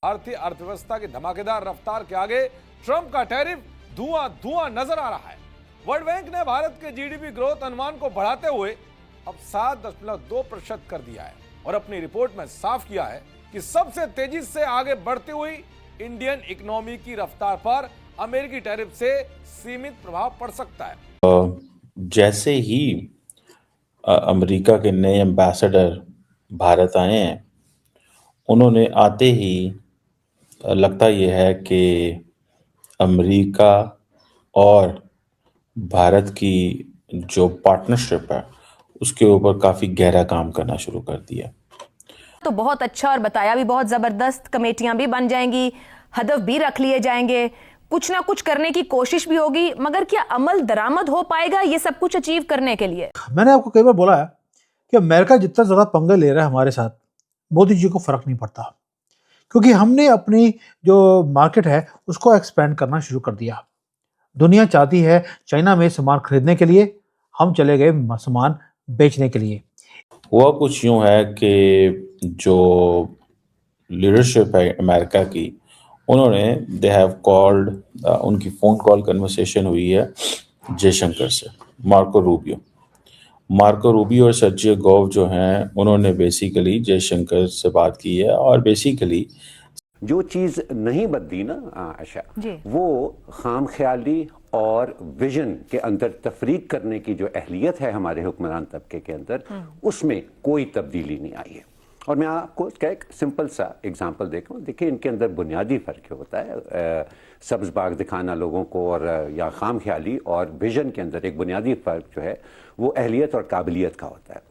भारतीय अर्थव्यवस्था की धमाकेदार रफ्तार के आगे ट्रंप का टैरिफ धुआं धुआं नजर आ रहा है। वर्ल्ड बैंक ने भारत के जीडीपी ग्रोथ अनुमान को बढ़ाते हुए अब 7.2% कर दिया है और अपनी रिपोर्ट में साफ किया है कि सबसे तेजी से आगे बढ़ती हुई इंडियन इकोनॉमी की रफ्तार पर अमेरिकी टैरिफ से सीमित प्रभाव पड़ सकता है। जैसे ही अमेरिका के नए एम्बेसडर भारत आए हैं, उन्होंने आते ही लगता यह है कि अमेरिका और भारत की जो पार्टनरशिप है उसके ऊपर काफ़ी गहरा काम करना शुरू कर दिया। तो बहुत अच्छा और बताया भी बहुत जबरदस्त, कमेटियां भी बन जाएंगी, हदफ भी रख लिए जाएंगे, कुछ ना कुछ करने की कोशिश भी होगी, मगर क्या अमल दरामद हो पाएगा ये सब कुछ अचीव करने के लिए? मैंने आपको कई बार बोला है कि अमेरिका जितना ज़्यादा पंगे ले रहा है हमारे साथ, मोदी जी को फर्क नहीं पड़ता, क्योंकि हमने अपनी जो मार्केट है उसको एक्सपेंड करना शुरू कर दिया। दुनिया चाहती है चाइना में सामान खरीदने के लिए, हम चले गए सामान बेचने के लिए। हुआ कुछ यूँ है कि जो लीडरशिप है अमेरिका की, उन्होंने दे हैव कॉल्ड, उनकी फ़ोन कॉल कन्वर्सेशन हुई है जयशंकर से, मार्को रूबियो और सर्जियो गोव जो हैं, उन्होंने बेसिकली जयशंकर से बात की है और बेसिकली जो चीज़ नहीं बदली ना आशा, वो खाम ख्याली और विजन के अंदर तफरीक करने की जो अहलियत है हमारे हुक्मरान तबके के अंदर, उसमें कोई तब्दीली नहीं आई है। और मैं आपको इसका एक सिंपल सा एग्जांपल देखिए इनके अंदर बुनियादी फ़र्क होता है। सब्ज़ बाग दिखाना लोगों को और या खाम ख्याली और विजन के अंदर एक बुनियादी फ़र्क जो है वो अहलियत और काबिलियत का होता है।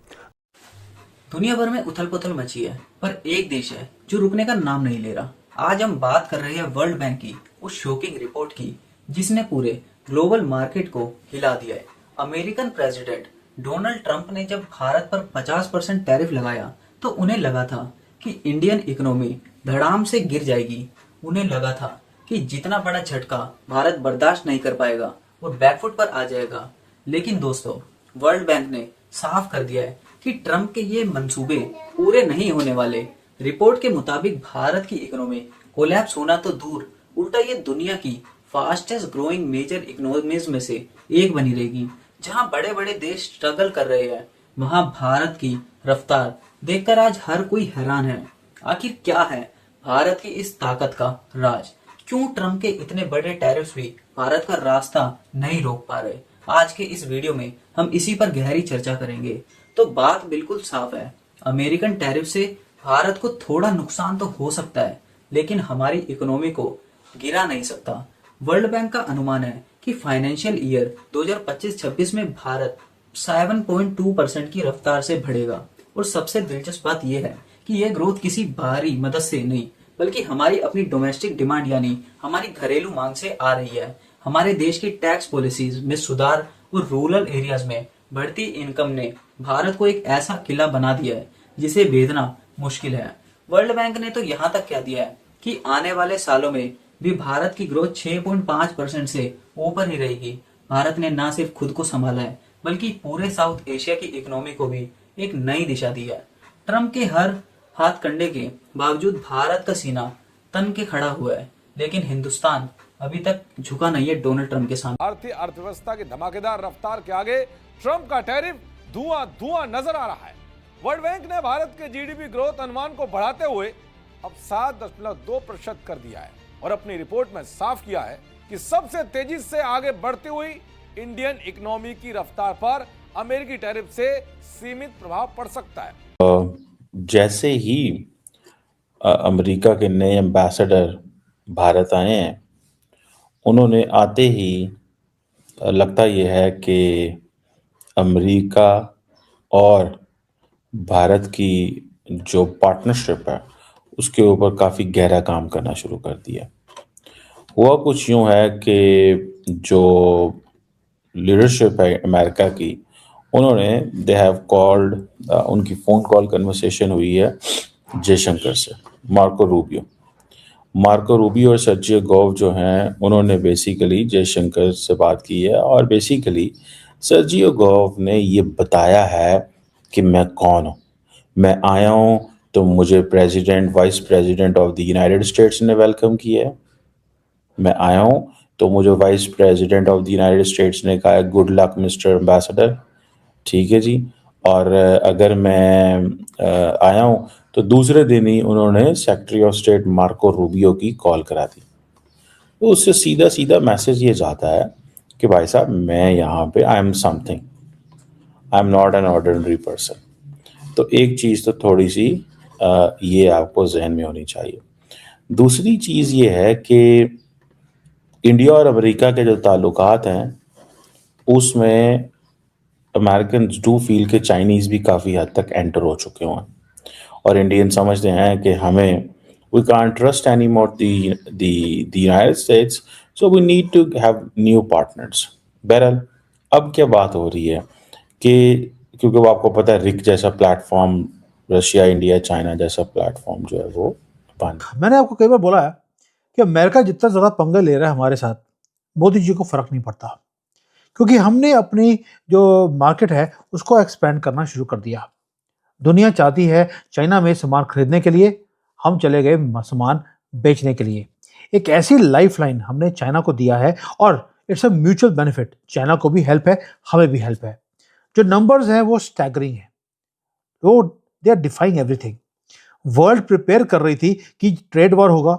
दुनिया भर में उथल पुथल मची है, पर एक देश है जो रुकने का नाम नहीं ले रहा। आज हम बात कर रहे हैं वर्ल्ड बैंक की उस शॉकिंग रिपोर्ट की जिसने पूरे ग्लोबल मार्केट को हिला दिया है। अमेरिकन प्रेसिडेंट डोनाल्ड ट्रंप ने जब भारत पर 50% टैरिफ लगाया तो उन्हें लगा था कि इंडियन इकोनॉमी धड़ाम से गिर जाएगी। उन्हें लगा था कि जितना बड़ा झटका भारत बर्दाश्त नहीं कर पाएगा और बैकफुट पर आ जाएगा। लेकिन दोस्तों, वर्ल्ड बैंक ने साफ कर दिया है कि ट्रंप के ये मंसूबे पूरे नहीं होने वाले। रिपोर्ट के मुताबिक भारत की इकोनॉमी कोलैप्स होना तो दूर, उल्टा ये दुनिया की फास्टेस्ट ग्रोइंग मेजर इकोनॉमीज में से एक बनी रहेगी। जहां बड़े बड़े देश स्ट्रगल कर रहे हैं, वहां भारत की रफ्तार देखकर आज हर कोई हैरान है। आखिर क्या है भारत की इस ताकत का राज? क्यों ट्रंप के इतने बड़े टैरिफ्स भी भारत का रास्ता नहीं रोक पा रहे? आज के इस वीडियो में हम इसी पर गहरी चर्चा करेंगे। तो बात बिल्कुल साफ है, अमेरिकन टैरिफ से भारत को थोड़ा नुकसान तो हो सकता है, लेकिन हमारी इकोनॉमी को गिरा नहीं सकता। वर्ल्ड बैंक का अनुमान है कि फाइनेंशियल ईयर 2025-26 में भारत 7.2% की रफ्तार से बढ़ेगा। और सबसे दिलचस्प बात यह है कि यह ग्रोथ किसी बाहरी मदद से नहीं, बल्कि हमारी अपनी डोमेस्टिक डिमांड यानी हमारी घरेलू मांग से आ रही है। हमारे देश की टैक्स पॉलिसीज में सुधार और रूरल एरियाज में बढ़ती इनकम ने भारत को एक ऐसा किला बना दिया है जिसे भेदना मुश्किल है। वर्ल्ड बैंक ने तो यहाँ तक कह दिया है कि आने वाले सालों में भी भारत की ग्रोथ 6.5% से ऊपर ही रहेगी। भारत ने न सिर्फ खुद को संभाला है, बल्कि पूरे साउथ एशिया की इकोनॉमी को भी एक नई दिशा दी है। ट्रंप के हर हाथ कंडे के बावजूद भारत का सीना तन के खड़ा हुआ है, लेकिन हिंदुस्तान अभी तक झुका नहीं है डोनाल्ड ट्रंप के सामने। भारतीय अर्थव्यवस्था की धमाकेदार रफ्तार के आगे ट्रंप का टैरिफ धुआं धुआं नजर आ रहा है। वर्ल्ड बैंक ने भारत के जीडीपी ग्रोथ अनुमान को बढ़ाते हुए अब 7.2% कर दिया है और अपनी रिपोर्ट में साफ किया है कि सबसे तेजी से आगे बढ़ती हुई इंडियन इकोनॉमी की रफ्तार पर अमेरिकी टैरिफ से सीमित प्रभाव पड़ सकता है। जैसे ही अमेरिका के नए एम्बेसडर भारत आए हैं, उन्होंने आते ही लगता यह है कि अमेरिका और भारत की जो पार्टनरशिप है उसके ऊपर काफ़ी गहरा काम करना शुरू कर दिया। हुआ कुछ यूँ है कि जो लीडरशिप है अमेरिका की, उन्होंने दे हैव कॉल्ड, उनकी फ़ोन कॉल कन्वर्सेशन हुई है जयशंकर से, मार्को रूबियो और सर्जियो गोव जो हैं, उन्होंने बेसिकली जयशंकर से बात की है और बेसिकली सर्जियो गोव ने ये बताया है कि मैं कौन हूँ। मैं आया हूँ तो मुझे president vice president of the United states ने वेलकम किया है। मैं आया हूँ तो मुझे vice president of the United states ने कहा है गुड लक मिस्टर एम्बेसडर, ठीक है जी। और अगर मैं आया हूँ तो दूसरे दिन ही उन्होंने secretary of state Marco Rubio की कॉल करा दी। तो उससे सीधा सीधा मैसेज ये जाता है कि भाई साहब मैं यहाँ पे I am something, I am not an ordinary person. तो एक चीज़ तो थोड़ी सी ये आपको जहन में होनी चाहिए। दूसरी चीज़ ये है कि इंडिया और अमेरिका के जो ताल्लुकात हैं उसमें अमेरिकन डू फील के चाइनीज़ भी काफ़ी हद तक एंटर हो चुके हैं और इंडियन समझते हैं कि हमें we can't trust anymore the United States, so we need to have new partners. बहरहाल अब क्या बात हो रही है कि क्योंकि वो आपको पता है रिक जैसा प्लेटफॉर्म, रशिया इंडिया चाइना जैसा प्लेटफॉर्म जो है वो बन। मैंने आपको कई बार बोला है कि अमेरिका जितना ज़्यादा पंगे ले रहा है हमारे साथ, मोदी जी को फ़र्क नहीं पड़ता, क्योंकि हमने अपनी जो मार्केट है उसको एक्सपेंड करना शुरू कर दिया। दुनिया चाहती है चाइना में सामान खरीदने के लिए, हम चले गए सामान बेचने के लिए। एक ऐसी लाइफलाइन हमने चाइना को दिया है और it's a mutual benefit. China को भी हेल्प है, हमें भी हेल्प है। जो नंबर्स हैं वो स्टैगरिंग है, वो they are defying everything. World prepare कर रही थी कि ट्रेड वॉर होगा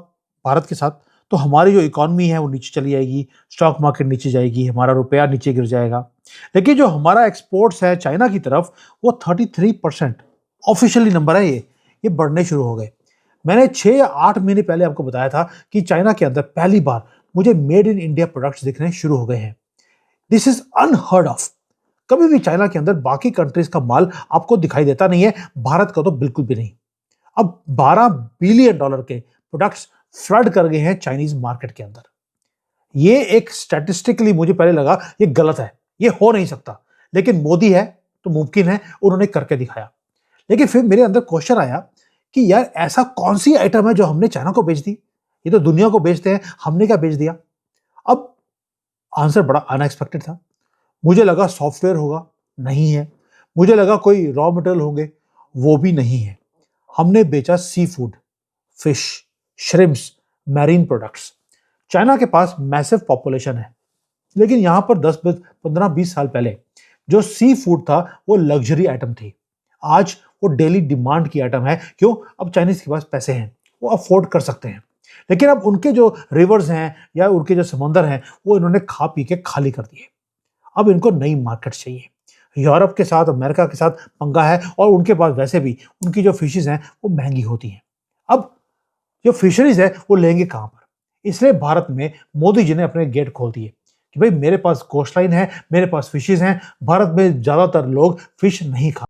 भारत के साथ, तो हमारी जो इकॉनमी है वो नीचे चली जाएगी, स्टॉक मार्केट नीचे जाएगी, हमारा रुपया नीचे गिर जाएगा। लेकिन जो हमारा एक्सपोर्ट्स है चाइना की तरफ वो 33% ऑफिशियली नंबर है, ये बढ़ने शुरू हो गए। मैंने 6 या 8 महीने पहले आपको बताया था कि चाइना के अंदर पहली बार मुझे मेड इन इंडिया प्रोडक्ट्स दिखने शुरू हो गए हैं। This is unheard of. कभी भी चाइना के अंदर बाकी कंट्रीज का माल आपको दिखाई देता नहीं है, भारत का तो बिल्कुल भी नहीं। अब $12 बिलियन के प्रोडक्ट्स फ्लड कर गए हैं चाइनीज मार्केट के अंदर। ये एक स्टैटिस्टिकली मुझे पहले लगा ये गलत है, ये हो नहीं सकता, लेकिन मोदी है तो मुमकिन है, उन्होंने करके दिखाया। लेकिन फिर मेरे अंदर क्वेश्चन आया कि यार ऐसा कौन सी आइटम है जो हमने चाइना को बेच दी? ये तो दुनिया को बेचते हैं, हमने क्या बेच दिया? अब आंसर बड़ा अनएक्सपेक्टेड था। मुझे लगा सॉफ्टवेयर होगा, नहीं है। मुझे लगा कोई रॉ मटेरियल होंगे, वो भी नहीं है। हमने बेचा sea food, fish, shrimps, marine products. China के पास मैसिव पॉपुलेशन है, लेकिन यहां पर 15-20 साल पहले जो सी फूड था वो लग्जरी आइटम थी। आज वो डेली डिमांड की आइटम है। क्यों? अब चाइनीज के पास पैसे हैं, वो अफोर्ड कर सकते हैं। लेकिन अब उनके जो रिवर्स हैं या उनके जो समंदर हैं वो इन्होंने खा पी के खाली कर दिए। अब इनको नई मार्केट चाहिए। यूरोप के साथ, अमेरिका के साथ पंगा है और उनके पास वैसे भी उनकी जो फिशेज हैं वो महंगी होती हैं। अब जो फिशरीज है वो लेंगे कहां पर? इसलिए भारत में मोदी जी ने अपने गेट खोल दिए कि भाई मेरे पास कोस्ट लाइन है, मेरे पास फिशेज हैं। भारत में ज्यादातर लोग फिश नहीं खा